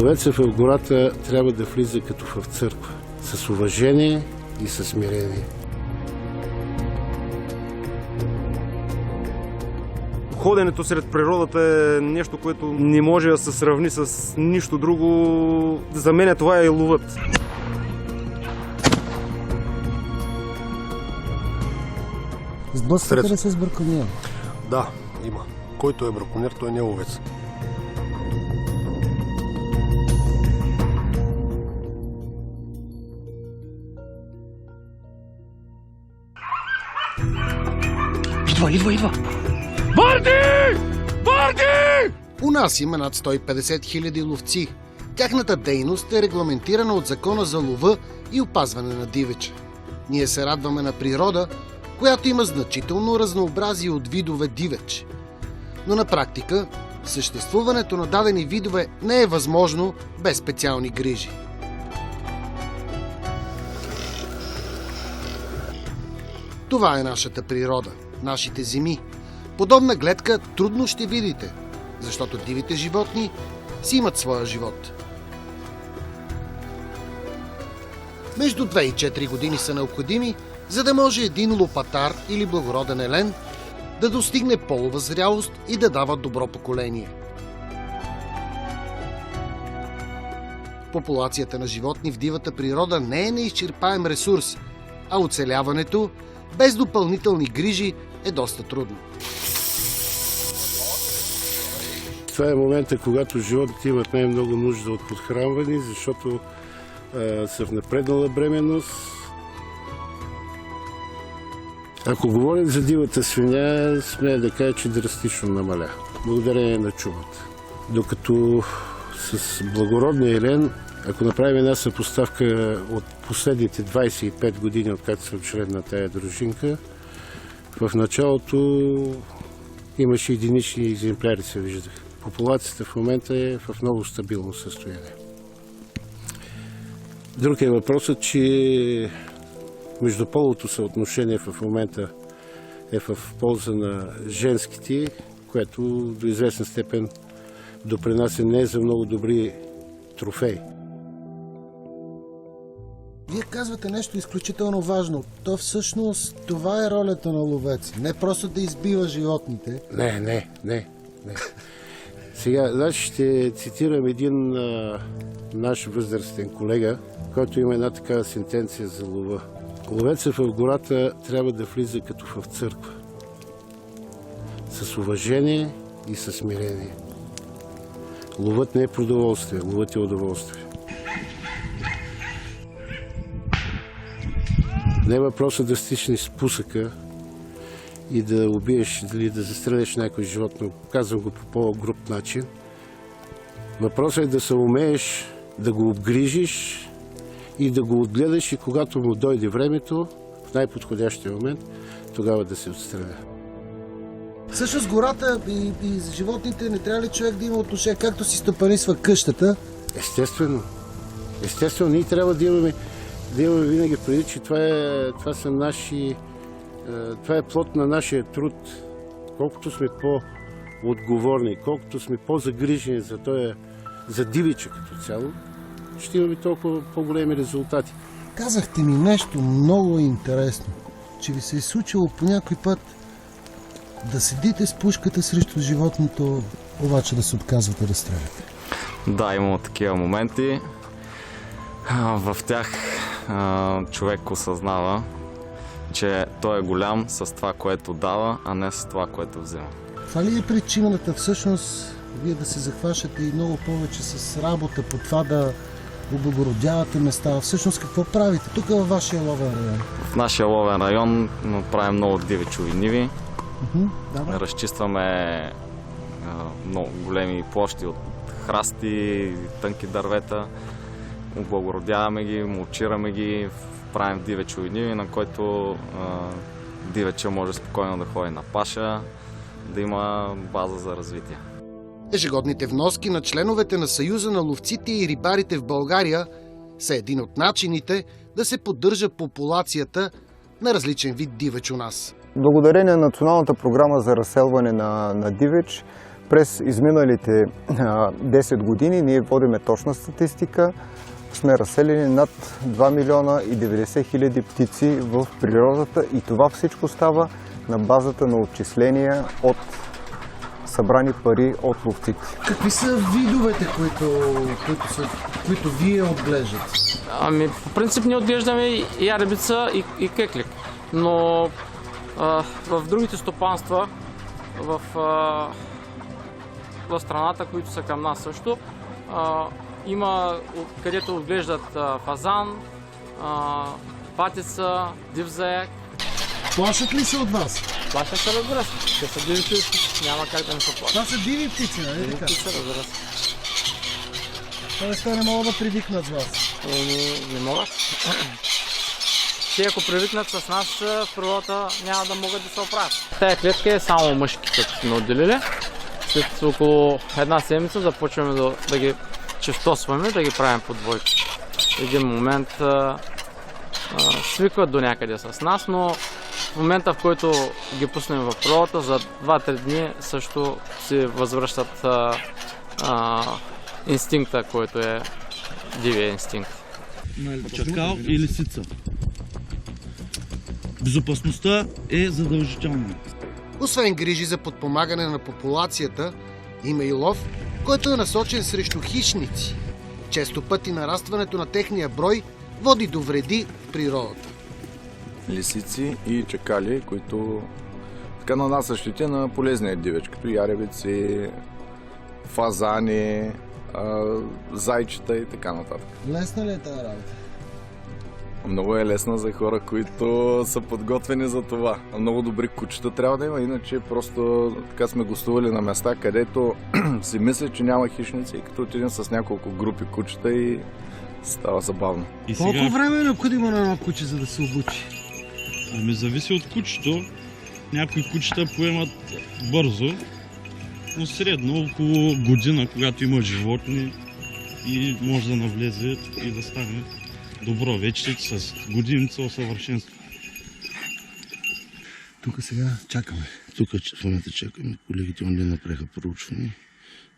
Ловецът в гората трябва да влиза като в църква, с уважение и със смирение. Ходенето сред природата е нещо, което не може да се сравни с нищо друго. За мен това е и ловът. Сблъсквате ли се с бракониер? Да, има. Който е браконьер, той не е ловец. Идва! Барди! У нас има над 150 хиляди ловци. Тяхната дейност е регламентирана от Закона за лова и опазване на дивеча. Ние се радваме на природа, която има значително разнообразие от видове дивеч. Но на практика съществуването на дадени видове не е възможно без специални грижи. Това е нашата природа, нашите земи. Подобна гледка трудно ще видите, защото дивите животни си имат своя живот. Между 2 и 4 години са необходими, за да може един лопатар или благороден елен да достигне полова зрялост и да дава добро поколение. Популацията на животни в дивата природа не е неизчерпаем ресурс, а оцеляването без допълнителни грижи е доста трудно. Това е момента, когато животните имат най-много нужда от подхранване, защото са в напреднала бременност. Ако говорим за дивата свиня, смея да кажа, че драстично намаля, благодарение на чумата. Докато с благородния елен, ако направим една съпоставка от последните 25 години, откакто съм член на тая дружинка, в началото имаше единични екземпляри, се виждах. Популацията в момента е в много стабилно състояние. Друг е въпросът, че междуполовото съотношение в момента е в полза на женските, което до известна степен допринася не за много добри трофеи. Вие казвате нещо изключително важно. То всъщност това е ролята на ловец. Не просто да избива животните. Не. Сега, значи ще цитирам един наш възрастен колега, който има една такава сентенция за лова. Ловецът в гората трябва да влиза като в църква. С уважение и със смирение. Ловът не е продоволствие, ловът е удоволствие. Не е въпросът да стичнеш с пусъка и да убиеш или да застреляш някой животно. Казвам го по по-груб начин. Въпросът е да се умееш да го обгрижиш и да го отгледаш и когато му дойде времето, в най-подходящия момент, тогава да се отстреля. Всъщност гората и за животните не трябва ли човек да има отношение, както си стопанисва къщата? Естествено. Ние трябва да имаме винаги преди, че това са наши... Това е плод на нашия труд. Колкото сме по-отговорни, колкото сме по-загрижени за дивича като цяло, ще имаме толкова по-големи резултати. Казахте ми нещо много интересно, че ви се е случило по някой път да седите с пушката срещу животното, обаче да се отказвате да стреляте. Да, имало такива моменти. В тях човек осъзнава, че той е голям с това, което дава, а не с това, което взема. Това ли е причината всъщност вие да се захващате и много повече с работа по това да облагородявате места? Всъщност какво правите тук във вашия ловен район? В нашия ловен район правим много дивечови ниви. Да. Разчистваме много големи площи от храсти, тънки дървета. Облагородяваме ги, мулчираме ги, правим дивечови ниви, на който дивеча може спокойно да ходи на паша, да има база за развитие. Ежегодните вноски на членовете на Съюза на ловците и рибарите в България са един от начините да се поддържа популацията на различен вид дивеч у нас. Благодарение на Националната програма за разселване на дивеч През изминалите 10 години ние водиме точна статистика. Сме разселени над 2 милиона и 90 хиляди птици в природата и това всичко става на базата на отчисления от събрани пари от ловците. Какви са видовете, които вие отглеждате? Ами, по принцип ние отглеждаме и яребица, и кеклик, но в другите стопанства в страната, които са към нас също, има където отглеждат фазан, патица, див заек. Плашат ли се от вас? Плашат се, разбира се. Те са диви птици, няма как да не се плашат. Това са диви птици, нали? Диви птици, разбира се. Тоест, те не могат да привикнат с вас. Не могат. Те ако привикнат с нас в природата, няма да могат да се оправят. Тая клетка е само мъжки, като сме отделили. След около една седмица започваме да ги чистосваме, да ги правим по двойки. В един момент свикват до някъде с нас, но в момента, в който ги пуснем в природата, за 2-3 дни също си възвръщат инстинкта, който е дивия инстинкт. Чакал и лисица. Безопасността е задължителна. Освен грижи за подпомагане на популацията, има и лов, който е насочен срещу хищници. Често пъти нарастването на техния брой води до вреди в природата. Лисици и чакали, които така нанасят щети на полезния дивеч, като яребици, фазани, зайчета и така нататък. Лесна ли е тази работа? Много е лесна за хора, които са подготвени за това. Много добри кучета трябва да има, иначе просто така сме гостували на места, където си мисля, че няма хищници и като отидем с няколко групи кучета и става забавно. Колко време е необходимо на едно куче, за да се обучи? Ами зависи от кучето. Някои кучета поемат бързо, но средно около година, когато има животни и може да навлезе и да стане добро. Вече с години се усъвършенства. Тук сега чакаме. Тук в момента чакаме. Колегите онли направиха проучване.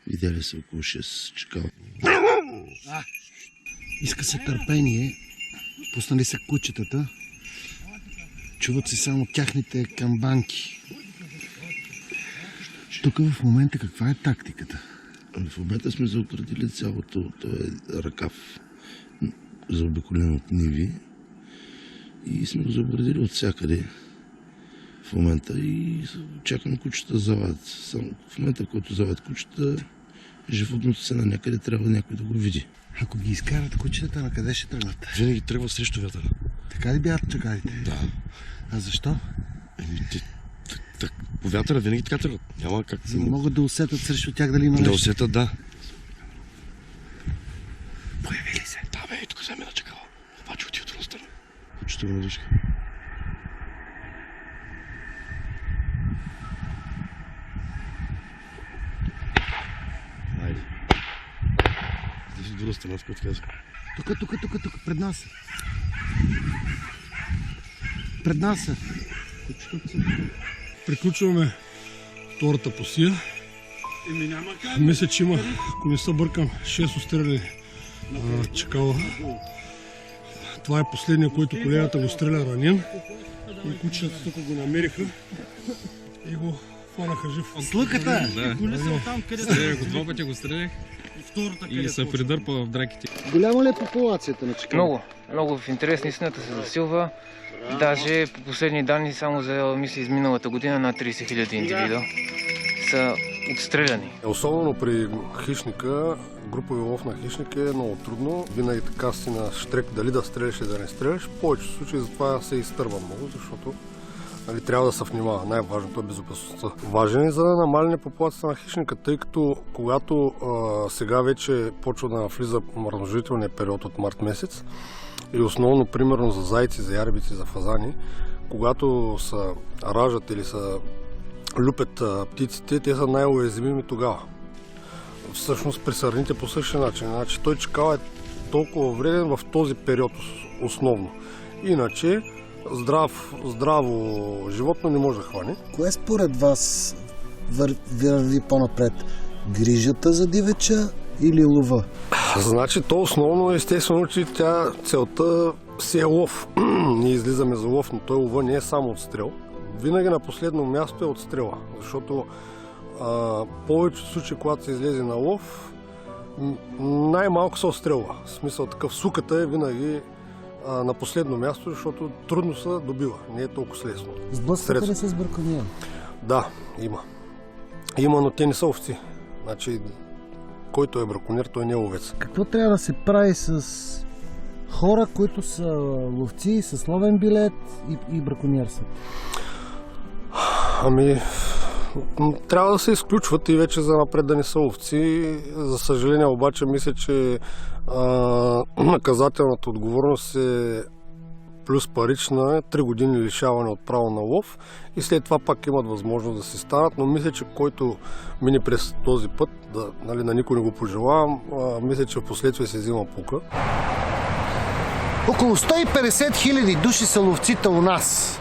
Видяли са около 6 чакала. Иска се търпение. Пуснали са кучетата. Чуват се само тяхните камбанки. Тук в момента каква е тактиката? В момента сме заобградили цялото. То е ръкав заобиколен от ниви. И сме го заобградили от всякъде в момента и чакаме кучета да завадят. Само в момента, в който завадят кучета, животното се на някъде, трябва някой да го види. Ако ги изкарат кучетата, на къде ще тръгнат? Винаги тръгва срещу вятъра. Така ли бяха чакалите? Да. А защо? По вятъра винаги така тръгват. Няма как За да могат да усетят срещу тях дали има нещо. Да усетят, да. Появили се. Да, бе, тук се ме начакава. Обаче отива от страна. Кучето го наричка. Айде. Здесь от друга страна, така казва. Тук, пред нас. Пред нас. Приключваме втората посия. Мисля, че има, ако не се бъркам, 6 отстреляни чакала. Това е последния, който колегата го стреля ранен. И кучетата тук го намериха и го фанаха жив. С лъката? Да. Стрелях го два пъти, го стрелях и се придърпа в драките. Голяма ли е популацията на чакала? Много в интерес на истината се засилва. Даже по последни данни само за изминалата година на 30 000 индивида са отстреляни. Особено при хищника, групови лов на хищника е много трудно. Винаги така си на штрек дали да стреляш или да не стреляш. В повечето случаи затова се изтърва много, защото трябва да се внимава. Най-важното е безопасността. Важен е за да намаляне популацията на хищника, тъй като когато сега вече почва да навлиза размножителния период от март месец и основно примерно за зайци, за ярбици, за фазани, когато се раждат или се люпят птиците, те са най-уязвими тогава. Всъщност при сърните по същия начин. Значи, той чакал е толкова вреден в този период основно. Иначе здраво животно не може да хване. Кое според вас върви по-напред? Грижата за дивеча или лова? Значи то основно естествено, че целта си е лов. Ние излизаме за лов, но той лова не е само отстрел. Винаги на последно място е отстрела, защото повече случаи, когато се излезе на лов, най-малко се отстрелва. В смисъл такъв, суката е винаги на последно място, защото трудно се добива, не е толкова лесно. Сблъсквате ли се с бракониери? Да, има. Има, но те не са овци. Значи, който е браконьер, той не е овец. Какво трябва да се прави с хора, които са ловци, с ловен билет и браконьерстват? Ами, трябва да се изключват и вече за напред да не са ловци. За съжаление обаче мисля, че наказателната отговорност е плюс парична, 3 години лишаване от право на лов и след това пак имат възможност да се станат, но мисля, че който мине през този път, на никой не го пожелавам, мисля, че в последствие се взима пука. Около 150 хиляди души са ловците у нас.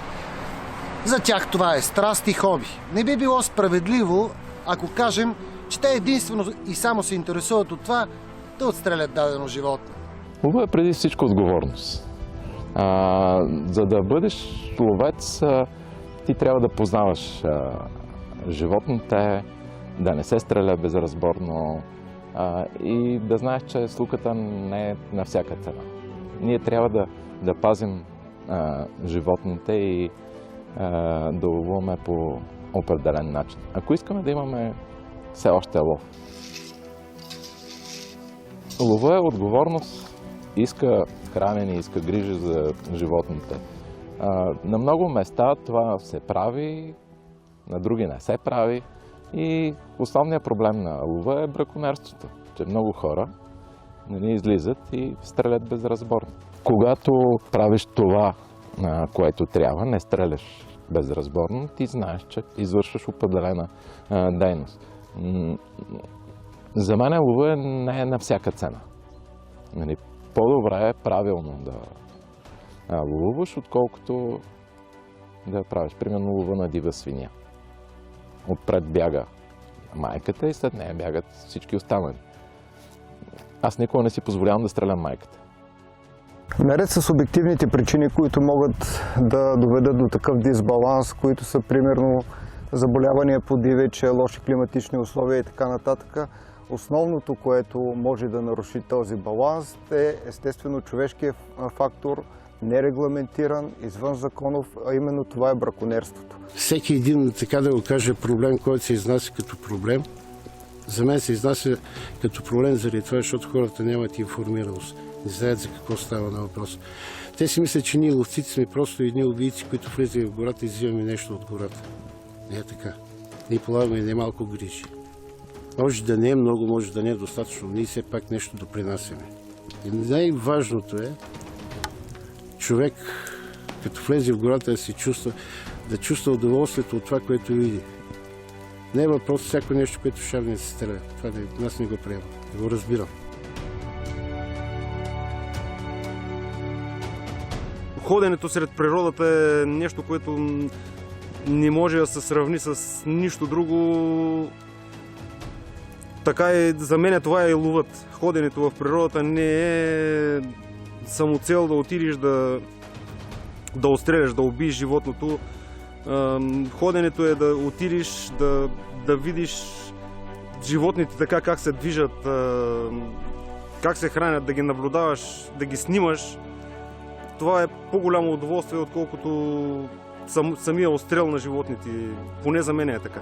За тях това е страст и хоби. Не би било справедливо, ако кажем, че те единствено и само се интересуват от това да отстрелят дадено животно. Лова е преди всичко отговорност. За да бъдеш ловец, ти трябва да познаваш животните, да не се стреля безразборно и да знаеш, че слуката не е на всяка цена. Ние трябва да пазим животните и да ловуваме по определен начин. Ако искаме да имаме все още лов. Лова е отговорност, иска хранене, иска грижа за животните. На много места това се прави, на други не се прави и основният проблем на лова е браконьерството, че много хора излизат и стрелят безразборно. Когато правиш това, което трябва, не стреляш безразборно, ти знаеш, че извършваш определена дейност. За мен лова не е на всяка цена. По-добре е правилно да ловуваш, отколкото да правиш. Примерно лова на дива свиня. Отпред бяга майката и след нея бягат всички останали. Аз никога не си позволявам да стрелям майката. Наред с обективните причини, които могат да доведат до такъв дисбаланс, които са примерно заболявания по дивече, лоши климатични условия и така нататък, основното, което може да наруши този баланс е естествено човешкият фактор, нерегламентиран, извън законов, а именно това е браконьерството. Всеки един, така да го кажа, проблем, който се изнася като проблем, за мен се изнася като проблем заради това, защото хората нямат информираност. Не знаят за какво става на въпрос. Те си мислят, че ние ловците сме просто едни убийци, които влизаме в гората и взимаме нещо от гората. Не е така. Ние полагаме немалко грижи. Може да не е много, може да не е достатъчно. Ние все пак нещо допринасяме. И най-важното е човек, като влезе в гората, да чувства удоволствието от това, което види. Не е въпрос всяко нещо, което шавне се стреля. Това нас не го приема. Не го разбирам. Ходенето сред природата е нещо, което не може да се сравни с нищо друго. Така и за мен това е и ловът. Ходенето в природата не е самоцел да отидеш да отстреляш, да убиеш животното. Ходенето е да отидеш, да видиш животните така как се движат, как се хранят, да ги наблюдаваш, да ги снимаш. Това е по-голямо удоволствие, отколкото самия отстрел на животните. Поне за мен е така.